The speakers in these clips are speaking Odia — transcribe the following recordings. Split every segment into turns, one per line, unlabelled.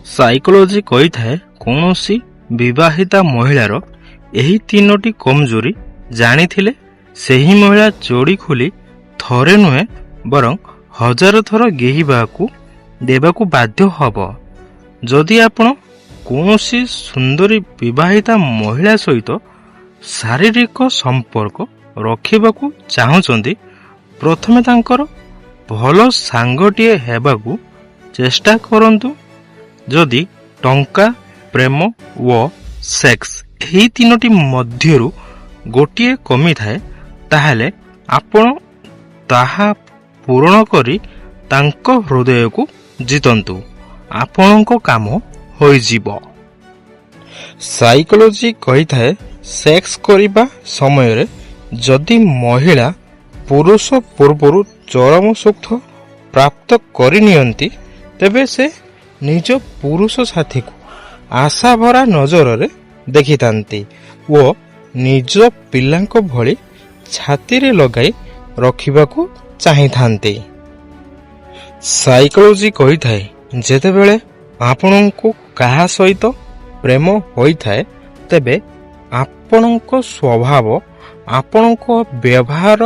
ସାଇକୋଲୋଜି କହିଥାଏ କୌଣସି ବିବାହିତା ମହିଳାର ଏହି ତିନୋଟି କମଜୋରି ଜାଣିଥିଲେ ସେହି ମହିଳା ଚୋଡ଼ି ଖୋଲି ଥରେ ନୁହେଁ ବରଂ ହଜାର ଥର ଗେହିବାକୁ ଦେବାକୁ ବାଧ୍ୟ ହେବ। ଯଦି ଆପଣ କୌଣସି ସୁନ୍ଦରୀ ବିବାହିତା ମହିଳା ସହିତ ଶାରୀରିକ ସମ୍ପର୍କ ରଖିବାକୁ ଚାହୁଁଛନ୍ତି, ପ୍ରଥମେ ତାଙ୍କର ଭଲ ସାଙ୍ଗଟିଏ ହେବାକୁ ଚେଷ୍ଟା କରନ୍ତୁ। ଯଦି ଟଙ୍କା, ପ୍ରେମ ଓ ସେକ୍ସ ଏହି ତିନୋଟି ମଧ୍ୟରୁ ଗୋଟିଏ କମିଥାଏ, ତାହେଲେ ଆପଣ ତାହା ପୂରଣ କରି ତାଙ୍କ ହୃଦୟକୁ ଜିତନ୍ତୁ। ଆପଣଙ୍କ କାମ ହୋଇଯିବ। ସାଇକୋଲୋଜି କହିଥାଏ ସେକ୍ସ କରିବା ସମୟରେ ଯଦି ମହିଳା ପୁରୁଷ ପୂର୍ବରୁ ଚରମ ସୁଖ ପ୍ରାପ୍ତ କରିନିଅନ୍ତି, ତେବେ ସେ ନିଜ ପୁରୁଷ ସାଥୀକୁ ଆଶାଭରା ନଜରରେ ଦେଖିଥାନ୍ତି ଓ ନିଜ ପିଲାଙ୍କ ଭଳି ଛାତିରେ ଲଗାଇ ରଖିବାକୁ ଚାହିଁଥାନ୍ତି। ସାଇକୋଲୋଜି କହିଥାଏ ଯେତେବେଳେ ଆପଣଙ୍କୁ କାହା ସହିତ ପ୍ରେମ ହୋଇଥାଏ, ତେବେ ଆପଣଙ୍କ ସ୍ୱଭାବ, ଆପଣଙ୍କ ବ୍ୟବହାର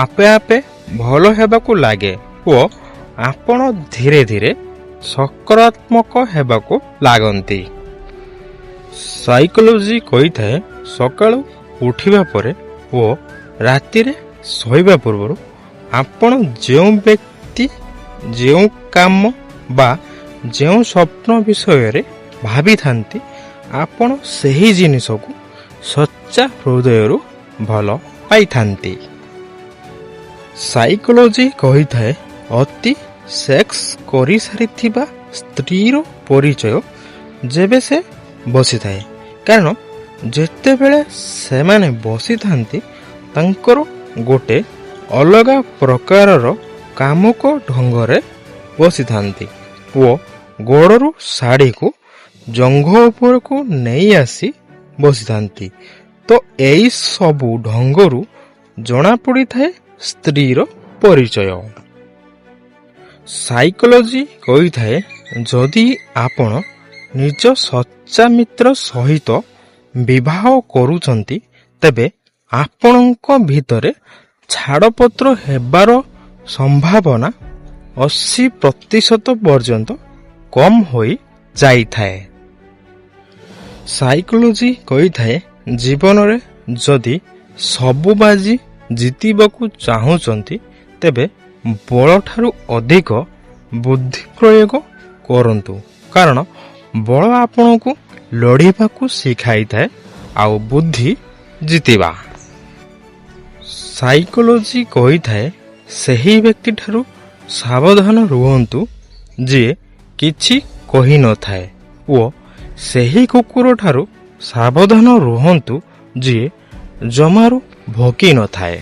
ଆପେ ଆପେ ଭଲ ହେବାକୁ ଲାଗେ ଓ ଆପଣ ଧୀରେ ଧୀରେ ସକାରାତ୍ମକ ହେବାକୁ ଲାଗନ୍ତି। ସାଇକୋଲୋଜି କହିଥାଏ ସକାଳୁ ଉଠିବା ପରେ ଓ ରାତିରେ ଶୋଇବା ପୂର୍ବରୁ ଆପଣ ଯେଉଁ ବ୍ୟକ୍ତି, ଯେଉଁ କାମ ବା ଯେଉଁ ସ୍ୱପ୍ନ ବିଷୟରେ ଭାବିଥାନ୍ତି, ଆପଣ ସେହି ଜିନିଷକୁ ସଚ୍ଚା ହୃଦୟରୁ ଭଲ ପାଇଥାନ୍ତି। ସାଇକୋଲୋଜି କହିଥାଏ ଅତି ସେକ୍ସ କରିସାରିଥିବା ସ୍ତ୍ରୀର ପରିଚୟ ଯେବେ ସେ ବସିଥାଏ, କାରଣ ଯେତେବେଳେ ସେମାନେ ବସିଥାନ୍ତି ତାଙ୍କର ଗୋଟେ ଅଲଗା ପ୍ରକାରର କାମୁକ ଢଙ୍ଗରେ ବସିଥାନ୍ତି ଓ ଗୋଡ଼ରୁ ଶାଢ଼ୀକୁ ଜଙ୍ଘ ଉପରକୁ ନେଇ ଆସି ବସିଥାନ୍ତି। ତ ଏହି ସବୁ ଢଙ୍ଗରୁ ଜଣାପଡ଼ିଥାଏ ସ୍ତ୍ରୀର ପରିଚୟ। ସାଇକୋଲୋଜି କହିଥାଏ ଯଦି ଆପଣ ନିଜ ସଚ୍ଚା ମିତ୍ର ସହିତ ବିବାହ କରୁଛନ୍ତି, ତେବେ ଆପଣଙ୍କ ଭିତରେ ଛାଡ଼ପତ୍ର ହେବାର ସମ୍ଭାବନା 80% ପର୍ଯ୍ୟନ୍ତ କମ୍ ହୋଇ ଯାଇଥାଏ। ସାଇକୋଲୋଜି କହିଥାଏ ଜୀବନରେ ଯଦି ସବୁ ବାଜି ଜିତିବାକୁ ଚାହୁଁଛନ୍ତି, ତେବେ ବଳଠାରୁ ଅଧିକ ବୁଦ୍ଧି ପ୍ରୟୋଗ କରନ୍ତୁ, କାରଣ ବଳ ଆପଣଙ୍କୁ ଲଢ଼ିବାକୁ ଶିଖାଇଥାଏ ଆଉ ବୁଦ୍ଧି ଜିତିବା। ସାଇକୋଲୋଜି କହିଥାଏ ସେହି ବ୍ୟକ୍ତିଠାରୁ ସାବଧାନ ରୁହନ୍ତୁ ଯିଏ କିଛି କହିନଥାଏ ଓ ସେହି କୁକୁରଠାରୁ ସାବଧାନ ରୁହନ୍ତୁ ଯିଏ ଜମାରୁ ଭୋକି ନଥାଏ।